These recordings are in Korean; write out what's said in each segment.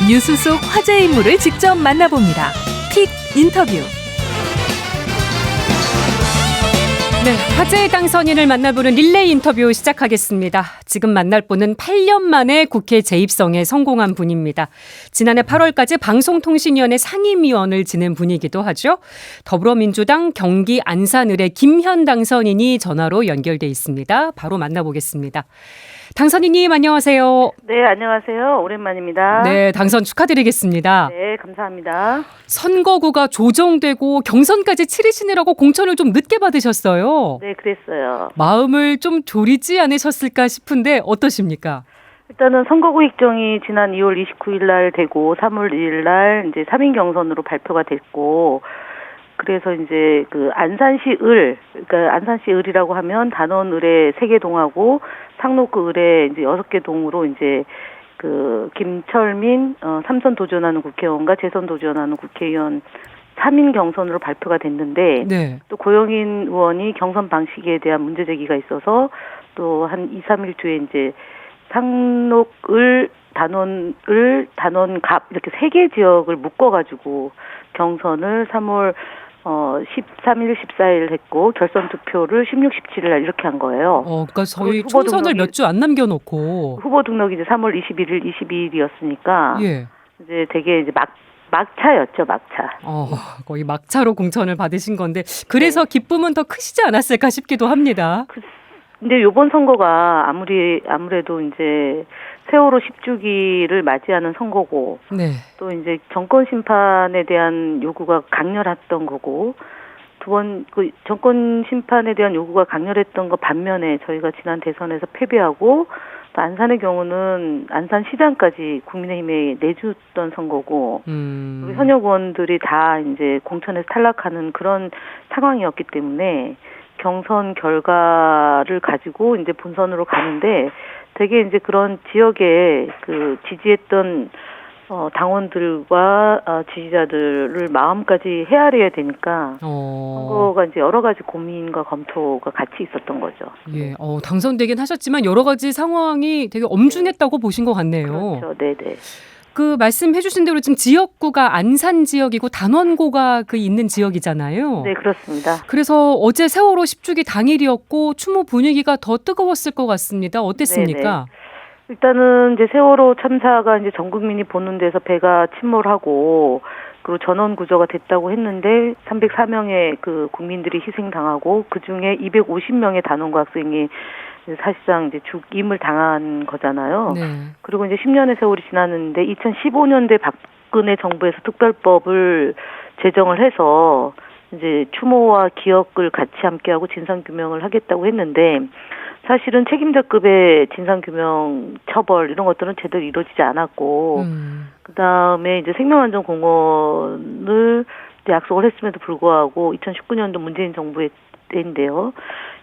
뉴스 속 화제 인물을 직접 만나봅니다. 픽 인터뷰. 네, 화제의 당선인을 만나보는 릴레이 인터뷰 시작하겠습니다. 지금 만날 분은 8년 만에 국회 재입성에 성공한 분입니다. 지난해 8월까지 방송통신위원회 상임위원을 지낸 분이기도 하죠. 더불어민주당 경기 안산을의 김현 당선인이 전화로 연결돼 있습니다. 바로 만나보겠습니다. 당선인님 안녕하세요. 네, 안녕하세요. 오랜만입니다. 네, 당선 축하드리겠습니다. 네, 감사합니다. 선거구가 조정되고 경선까지 치르시느라고 공천을 좀 늦게 받으셨어요. 네, 그랬어요. 마음을 좀 졸이지 않으셨을까 싶은데 어떠십니까? 일단은 선거구 일정이 지난 2월 29일 날 되고 3월 1일 날 이제 3인 경선으로 발표가 됐고, 그래서 이제 그 안산시 그러니까 안산시 을이라고 하면 단원 을에 3개 동하고 상록구 을에 이제 6개 동으로 이제 그 김철민 삼선 도전하는 국회의원과 재선 도전하는 국회의원 3인 경선으로 발표가 됐는데, 네. 또 고영인 의원이 경선 방식에 대한 문제 제기가 있어서 또 한 2, 3일 뒤에 이제 상록을 단원갑 이렇게 3개 지역을 묶어가지고 경선을 3월 13일, 14일 했고 결선 투표를 16, 17일 날 이렇게 한 거예요. 그러니까 저희 총선을 몇 주 안 남겨놓고 후보 등록이 이제 3월 21일, 22일이었으니까 예. 이제 되게 이제 막차였죠, 막차. 거의 막차로 공천을 받으신 건데 그래서 네. 기쁨은 더 크시지 않았을까 싶기도 합니다. 근데 이번 선거가 아무래도 이제 세월호 10주기를 맞이하는 선거고, 네. 또 이제 정권 심판에 대한 요구가 강렬했던 거고, 그 정권 심판에 대한 요구가 강렬했던 거 반면에 저희가 지난 대선에서 패배하고, 또 안산의 경우는 안산시장까지 국민의힘에 내줬던 선거고, 우리 현역 의원들이 다 이제 공천에서 탈락하는 그런 상황이었기 때문에 경선 결과를 가지고 이제 본선으로 가는데 되게 이제 그런 지역에 그 지지했던 당원들과 지지자들을 마음까지 헤아려야 되니까 선거가 이제 여러 가지 고민과 검토가 같이 있었던 거죠. 예, 당선되긴 하셨지만 여러 가지 상황이 되게 엄중했다고 보신 것 같네요. 그렇죠, 네네. 그 말씀해주신 대로 지금 지역구가 안산 지역이고 단원고가 그 있는 지역이잖아요. 네, 그렇습니다. 그래서 어제 세월호 10주기 당일이었고 추모 분위기가 더 뜨거웠을 것 같습니다. 어땠습니까? 네네. 일단은 이제 세월호 참사가 이제 전 국민이 보는 데서 배가 침몰하고 그리고 전원 구조가 됐다고 했는데 304명의 그 국민들이 희생당하고 그 중에 250명의 단원고 학생이 사실상 이제 죽임을 당한 거잖아요. 네. 그리고 이제 10년의 세월이 지났는데 2015년대 박근혜 정부에서 특별법을 제정을 해서 이제 추모와 기억을 같이 함께하고 진상규명을 하겠다고 했는데 사실은 책임자급의 진상규명 처벌 이런 것들은 제대로 이루어지지 않았고 그다음에 이제 생명안전공원을 약속을 했음에도 불구하고 2019년도 문재인 정부의 때인데요.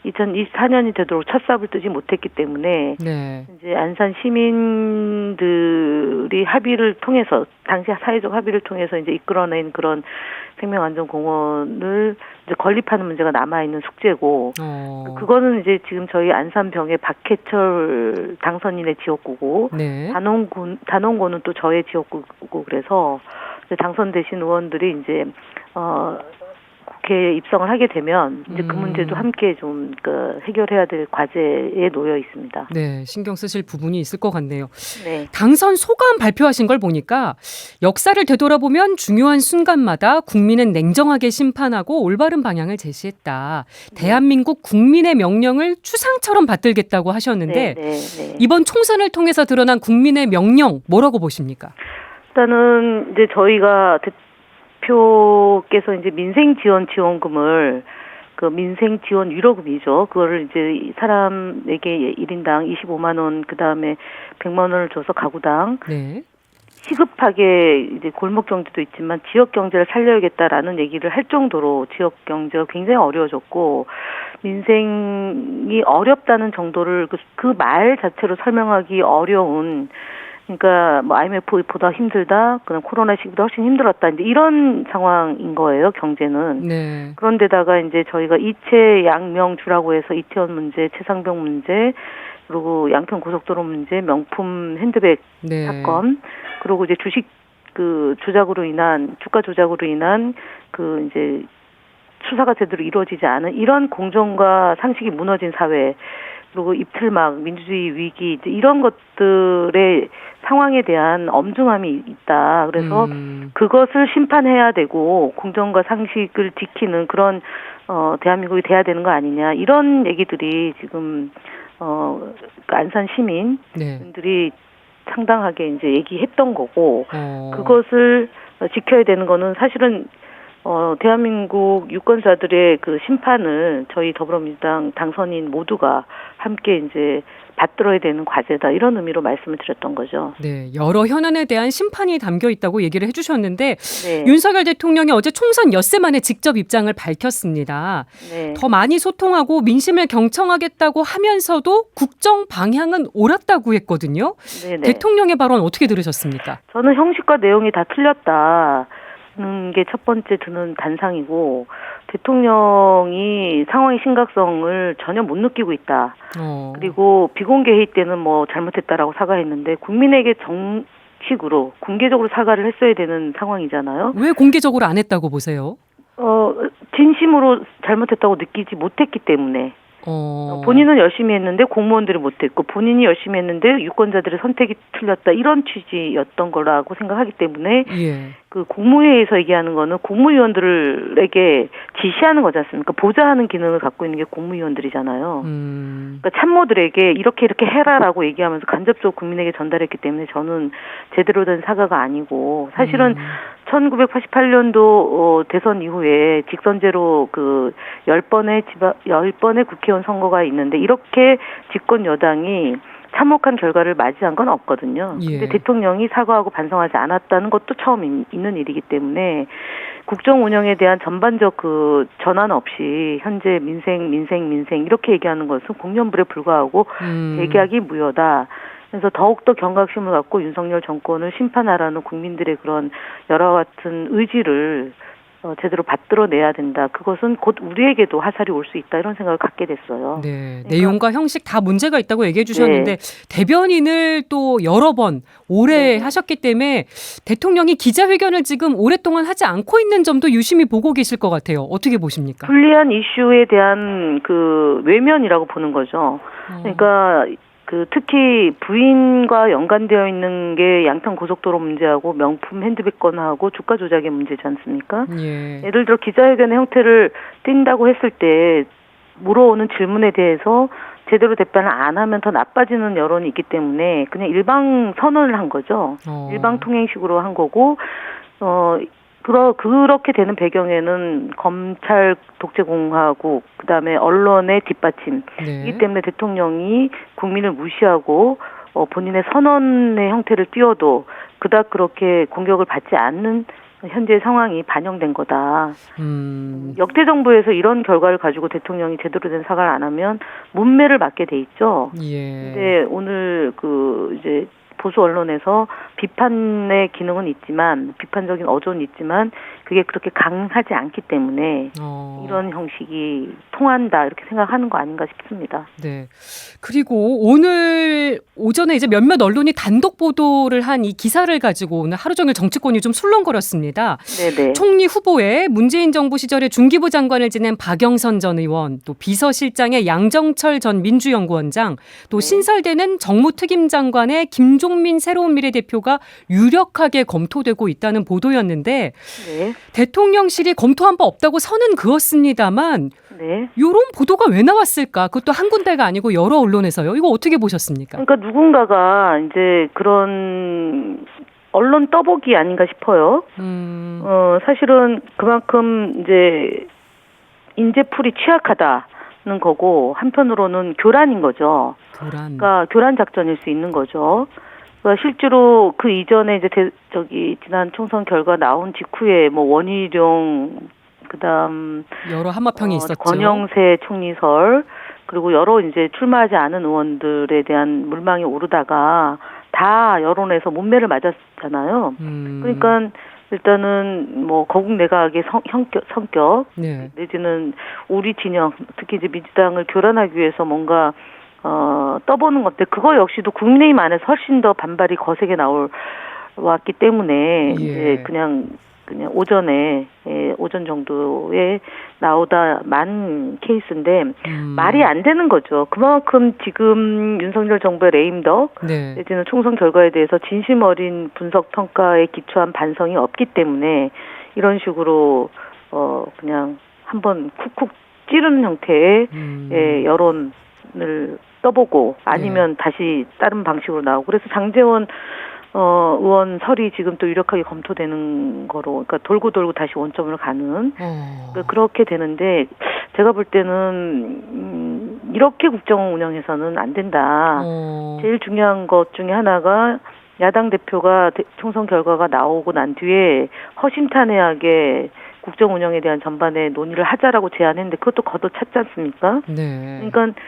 2024년이 되도록 첫 삽을 뜨지 못했기 때문에 네. 이제 안산 시민들이 합의를 통해서 당시 사회적 합의를 통해서 이제 이끌어낸 그런 생명안전공원을 이제 건립하는 문제가 남아 있는 숙제고 그거는 이제 지금 저희 안산병의 박해철 당선인의 지역구고 네. 단원고는 또 저의 지역구고 그래서 이제 당선되신 의원들이 이제 국회에 입성을 하게 되면 이제 그 문제도 함께 좀 그 해결해야 될 과제에 놓여 있습니다. 네, 신경 쓰실 부분이 있을 것 같네요. 네. 당선 소감 발표하신 걸 보니까 역사를 되돌아보면 중요한 순간마다 국민은 냉정하게 심판하고 올바른 방향을 제시했다. 대한민국 국민의 명령을 추상처럼 받들겠다고 하셨는데 네. 이번 총선을 통해서 드러난 국민의 명령 뭐라고 보십니까? 일단은 이제 저희가 대표께서 이제 민생지원금을 그 민생지원 위로금이죠. 그거를 이제 사람에게 1인당 25만 원, 그 다음에 100만 원을 줘서 가구당 네. 시급하게 이제 골목 경제도 있지만 지역 경제를 살려야겠다라는 얘기를 할 정도로 지역 경제가 굉장히 어려워졌고 민생이 어렵다는 정도를 그 말 자체로 설명하기 어려운 그러니까 뭐 IMF보다 힘들다, 그럼 코로나 시기보다 훨씬 힘들었다. 이제 이런 상황인 거예요, 경제는. 네. 그런데다가 이제 저희가 이채 양명주라고 해서 이태원 문제, 최상병 문제, 그리고 양평 고속도로 문제, 명품 핸드백 네. 사건, 그리고 이제 주식 조작으로 인한 주가 조작으로 인한 이제 수사가 제대로 이루어지지 않은 이런 공정과 상식이 무너진 사회, 그리고 입틀막, 민주주의 위기, 이제 이런 것들의 상황에 대한 엄중함이 있다. 그래서 그것을 심판해야 되고 공정과 상식을 지키는 그런 대한민국이 돼야 되는 거 아니냐, 이런 얘기들이 지금 안산 시민들이 상당하게 이제 얘기했던 거고, 그것을 지켜야 되는 거는 사실은 대한민국 유권자들의 그 심판을 저희 더불어민주당 당선인 모두가 함께 이제 받들어야 되는 과제다, 이런 의미로 말씀을 드렸던 거죠. 네, 여러 현안에 대한 심판이 담겨 있다고 얘기를 해주셨는데, 네. 윤석열 대통령이 어제 총선 엿새 만에 직접 입장을 밝혔습니다. 네. 더 많이 소통하고 민심을 경청하겠다고 하면서도 국정 방향은 옳았다고 했거든요. 네네. 대통령의 발언 어떻게 들으셨습니까? 저는 형식과 내용이 다 틀렸다 는 게 첫 번째 드는 단상이고, 대통령이 상황의 심각성을 전혀 못 느끼고 있다. 그리고 비공개 회의 때는 뭐 잘못했다라고 사과했는데 국민에게 정식으로 공개적으로 사과를 했어야 되는 상황이잖아요. 왜 공개적으로 안 했다고 보세요? 진심으로 잘못했다고 느끼지 못했기 때문에. 본인은 열심히 했는데 공무원들이 못했고, 본인이 열심히 했는데 유권자들의 선택이 틀렸다, 이런 취지였던 거라고 생각하기 때문에 그 국무회의에서 얘기하는 거는 국무위원들에게 지시하는 거지 않습니까? 보좌하는 기능을 갖고 있는 게 국무위원들이잖아요. 그러니까 참모들에게 이렇게 해라라고 얘기하면서 간접적으로 국민에게 전달했기 때문에 저는 제대로 된 사과가 아니고, 사실은 1988년도 대선 이후에 직선제로 10번의 국회의원 선거가 있는데 이렇게 집권 여당이 참혹한 결과를 맞이한 건 없거든요. 근데 대통령이 사과하고 반성하지 않았다는 것도 처음 있는 일이기 때문에 국정 운영에 대한 전반적 전환 없이 현재 민생 이렇게 얘기하는 것은 공연불에 불과하고 재계약이 무효다. 그래서 더욱더 경각심을 갖고 윤석열 정권을 심판하라는 국민들의 그런 여러 같은 의지를 제대로 받들어내야 된다. 그것은 곧 우리에게도 화살이 올 수 있다, 이런 생각을 갖게 됐어요. 네, 그러니까, 내용과 형식 다 문제가 있다고 얘기해 주셨는데 대변인을 또 여러 번 오래 하셨기 때문에 대통령이 기자회견을 지금 오랫동안 하지 않고 있는 점도 유심히 보고 계실 것 같아요. 어떻게 보십니까? 불리한 이슈에 대한 외면이라고 보는 거죠. 그러니까 특히 부인과 연관되어 있는 게 양평 고속도로 문제하고 명품 핸드백 건하고 주가 조작의 문제지 않습니까? 예를 들어 기자회견의 형태를 띈다고 했을 때 물어오는 질문에 대해서 제대로 답변을 안 하면 더 나빠지는 여론이 있기 때문에 그냥 일방 선언을 한 거죠. 일방 통행식으로 한 거고, 그렇게 되는 배경에는 검찰 독재공화국, 그다음에 언론의 뒷받침이기 때문에 대통령이 국민을 무시하고 본인의 선언의 형태를 띄워도 그닥 그렇게 공격을 받지 않는 현재 상황이 반영된 거다. 역대 정부에서 이런 결과를 가지고 대통령이 제대로 된 사과를 안 하면 문매를 맞게 돼 있죠. 근데 오늘 이제 보수 언론에서 비판의 기능은 있지만, 비판적인 어조는 있지만 그게 그렇게 강하지 않기 때문에 이런 형식이 통한다, 이렇게 생각하는 거 아닌가 싶습니다. 네. 그리고 오늘 오전에 이제 몇몇 언론이 단독 보도를 한 이 기사를 가지고 오늘 하루 종일 정치권이 좀 술렁거렸습니다. 네네. 총리 후보에 문재인 정부 시절에 중기부 장관을 지낸 박영선 전 의원, 또 비서실장의 양정철 전 민주연구원장, 또 신설되는 정무특임장관의 김종민 새로운 미래 대표가 유력하게 검토되고 있다는 보도였는데 대통령실이 검토한 바 없다고 선은 그었습니다만 이런 보도가 왜 나왔을까? 그것도 한 군데가 아니고 여러 언론에서요. 이거 어떻게 보셨습니까? 그러니까 누군가가 이제 그런 언론 떠보기 아닌가 싶어요. 사실은 그만큼 이제 인재풀이 취약하다는 거고, 한편으로는 교란인 거죠. 그러니까 교란 작전일 수 있는 거죠. 그러니까 실제로 그 이전에 이제 지난 총선 결과 나온 직후에 뭐 원희룡, 그다음 여러 한마평이 있었죠. 권영세 총리설, 그리고 여러 이제 출마하지 않은 의원들에 대한 물망이 오르다가 다 여론에서 문매를 맞았잖아요. 그러니까 일단은 뭐 거국 내각의 성격 네. 내지는 우리 진영 특히 이제 민주당을 교란하기 위해서 뭔가 떠보는 건데 그거 역시도 국민의힘 안에서 훨씬 더 반발이 거세게 왔기 때문에 이제 그냥 오전에 오전 정도에 나오다 만 케이스인데 말이 안 되는 거죠. 그만큼 지금 윤석열 정부의 레임덕 내지는 총선 결과에 대해서 진심 어린 분석 평가에 기초한 반성이 없기 때문에 이런 식으로 그냥 한번 쿡쿡 찌르는 형태의 여론을 떠보고 아니면 다시 다른 방식으로 나오고 그래서 장제원 의원 설이 지금 또 유력하게 검토되는 거로, 그러니까 돌고 다시 원점으로 가는, 그러니까 그렇게 되는데, 제가 볼 때는, 이렇게 국정 운영해서는 안 된다. 제일 중요한 것 중에 하나가, 야당 대표가 총선 결과가 나오고 난 뒤에 허심탄회하게 국정 운영에 대한 전반에 논의를 하자라고 제안했는데, 그것도 걷어찼지 않습니까? 네. 그러니까,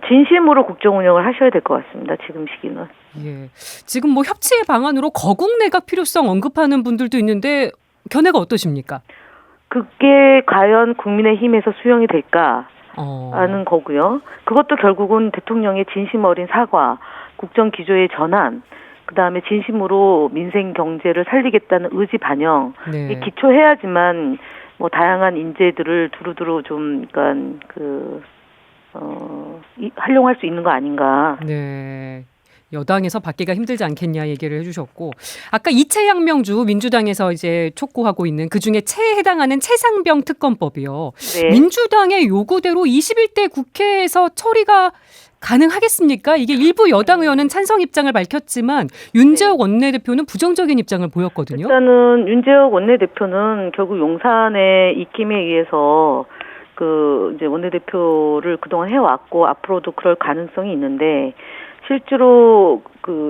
진심으로 국정 운영을 하셔야 될 것 같습니다. 지금 시기는. 예. 지금 뭐 협치의 방안으로 거국 내각 필요성 언급하는 분들도 있는데 견해가 어떠십니까? 그게 과연 국민의힘에서 수용이 될까 하는 거고요. 그것도 결국은 대통령의 진심 어린 사과, 국정 기조의 전환, 그다음에 진심으로 민생 경제를 살리겠다는 의지 반영에 기초해야지만 뭐 다양한 인재들을 두루두루 좀 그러니까 활용할 수 있는 거 아닌가. 네. 여당에서 받기가 힘들지 않겠냐 얘기를 해주셨고 아까 이채양명주 민주당에서 이제 촉구하고 있는 그중에 채에 해당하는 최상병 특검법이요. 네. 민주당의 요구대로 21대 국회에서 처리가 가능하겠습니까? 이게 일부 여당 의원은 찬성 입장을 밝혔지만 윤재옥 원내대표는 부정적인 입장을 보였거든요. 일단은 윤재옥 원내대표는 결국 용산의 입김에 의해서 이제 원내대표를 그동안 해왔고 앞으로도 그럴 가능성이 있는데 실제로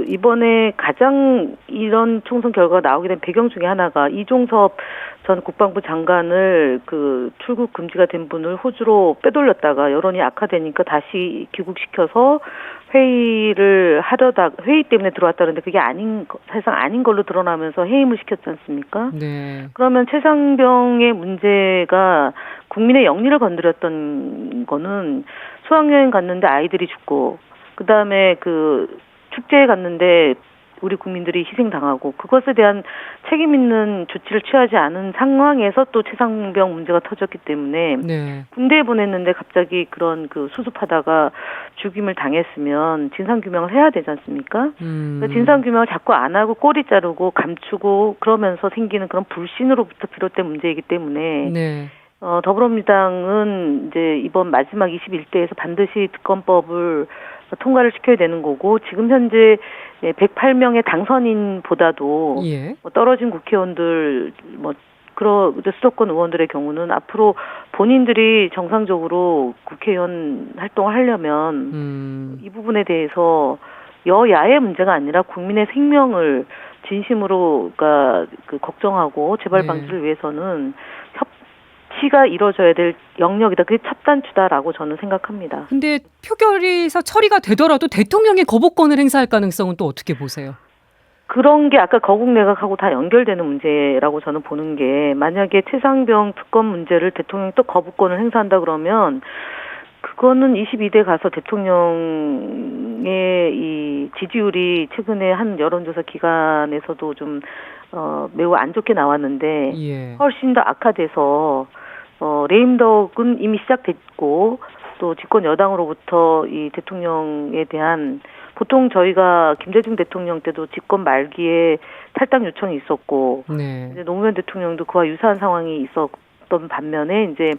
이번에 가장 이런 총선 결과가 나오게 된 배경 중에 하나가 이종섭 전 국방부 장관을 출국 금지가 된 분을 호주로 빼돌렸다가 여론이 악화되니까 다시 귀국시켜서 회의 때문에 들어왔다는데 그게 사실상 아닌 걸로 드러나면서 해임을 시켰지 않습니까? 네. 그러면 최상병의 문제가 국민의 영리를 건드렸던 거는 수학여행 갔는데 아이들이 죽고 그다음에 축제에 갔는데 우리 국민들이 희생당하고 그것에 대한 책임 있는 조치를 취하지 않은 상황에서 또 최상병 문제가 터졌기 때문에 군대에 보냈는데 갑자기 그런 수습하다가 죽임을 당했으면 진상규명을 해야 되지 않습니까? 그러니까 진상규명을 자꾸 안 하고 꼬리 자르고 감추고 그러면서 생기는 그런 불신으로부터 비롯된 문제이기 때문에 더불어민주당은 이제 이번 마지막 21대에서 반드시 특검법을 통과를 시켜야 되는 거고 지금 현재 108명의 당선인보다도 떨어진 국회의원들 수도권 의원들의 경우는 앞으로 본인들이 정상적으로 국회의원 활동을 하려면 이 부분에 대해서 여야의 문제가 아니라 국민의 생명을 진심으로 걱정하고 재발 방지를 위해서는 협치가 이루어져야 될 영역이다. 그게 첫 단추다라고 저는 생각합니다. 근데 표결에서 처리가 되더라도 대통령의 거부권을 행사할 가능성은 또 어떻게 보세요? 그런 게 아까 거국 내각하고 다 연결되는 문제라고 저는 보는 게 만약에 최상병 특검 문제를 대통령이 또 거부권을 행사한다 그러면 그거는 22대 가서 대통령의 이 지지율이 최근에 한 여론조사 기관에서도 좀 매우 안 좋게 나왔는데 훨씬 더 악화돼서 레임덕은 이미 시작됐고 또 집권 여당으로부터 이 대통령에 대한 보통 저희가 김대중 대통령 때도 집권 말기에 탈당 요청이 있었고 이제 노무현 대통령도 그와 유사한 상황이 있었던 반면에 이제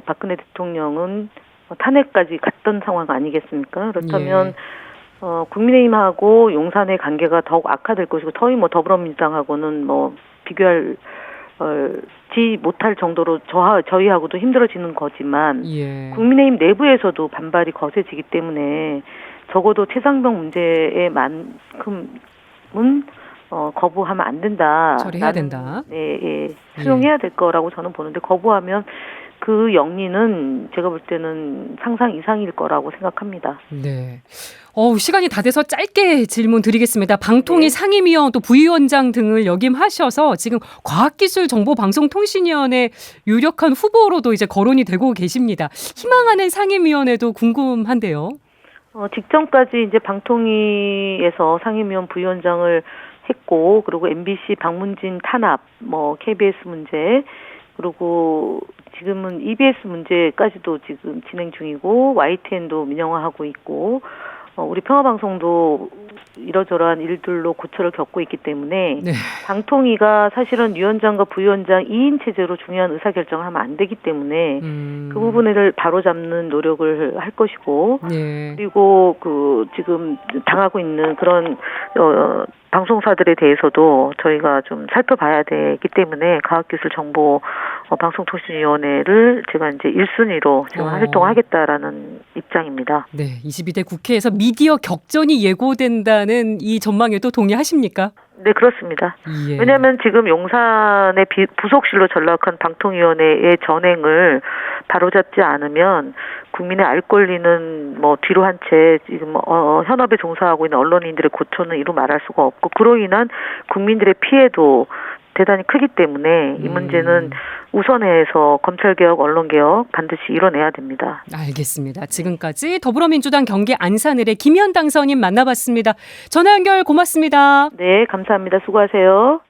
박근혜 대통령은 탄핵까지 갔던 상황 아니겠습니까? 그렇다면 국민의힘하고 용산의 관계가 더욱 악화될 것이고 더위 더불어민주당하고는 비교할 지 못할 정도로 저희하고도 힘들어지는 거지만 국민의힘 내부에서도 반발이 거세지기 때문에 적어도 최상병 문제에만큼은 거부하면 안 된다. 처리해야 된다. 수용해야 될 거라고 저는 보는데 거부하면 그 영리는 제가 볼 때는 상상 이상일 거라고 생각합니다. 네. 시간이 다 돼서 짧게 질문 드리겠습니다. 방통위 네. 상임위원 또 부위원장 등을 역임하셔서 지금 과학기술정보방송통신위원회 유력한 후보로도 이제 거론이 되고 계십니다. 희망하는 상임위원회도 궁금한데요. 직전까지 이제 방통위에서 상임위원 부위원장을 했고, 그리고 MBC 박문진 탄압, KBS 문제, 그리고 지금은 EBS 문제까지도 지금 진행 중이고, YTN도 민영화하고 있고, 우리 평화방송도 이러저러한 일들로 고초를 겪고 있기 때문에 네. 방통위가 사실은 위원장과 부위원장 2인 체제로 중요한 의사결정을 하면 안 되기 때문에 그 부분을 바로잡는 노력을 할 것이고 네. 그리고 지금 당하고 있는 그런 방송사들에 대해서도 저희가 좀 살펴봐야 되기 때문에 과학기술정보방송통신위원회를 제가 이제 1순위로 지금 활동하겠다라는 입장입니다. 네, 22대 국회에서 미디어 격전이 예고된다는 이 전망에도 동의하십니까? 네, 그렇습니다. 예. 왜냐하면 지금 용산의 부속실로 전락한 방통위원회의 전행을 바로잡지 않으면 국민의 알 권리는 뒤로 한 채 지금 현업에 종사하고 있는 언론인들의 고초는 이루 말할 수가 없고 그로 인한 국민들의 피해도 대단히 크기 때문에 이 문제는 우선해서 검찰개혁, 언론개혁 반드시 이뤄내야 됩니다. 알겠습니다. 지금까지 더불어민주당 경기 안산을의 김희연 당선인 만나봤습니다. 전화 연결 고맙습니다. 네, 감사합니다. 수고하세요.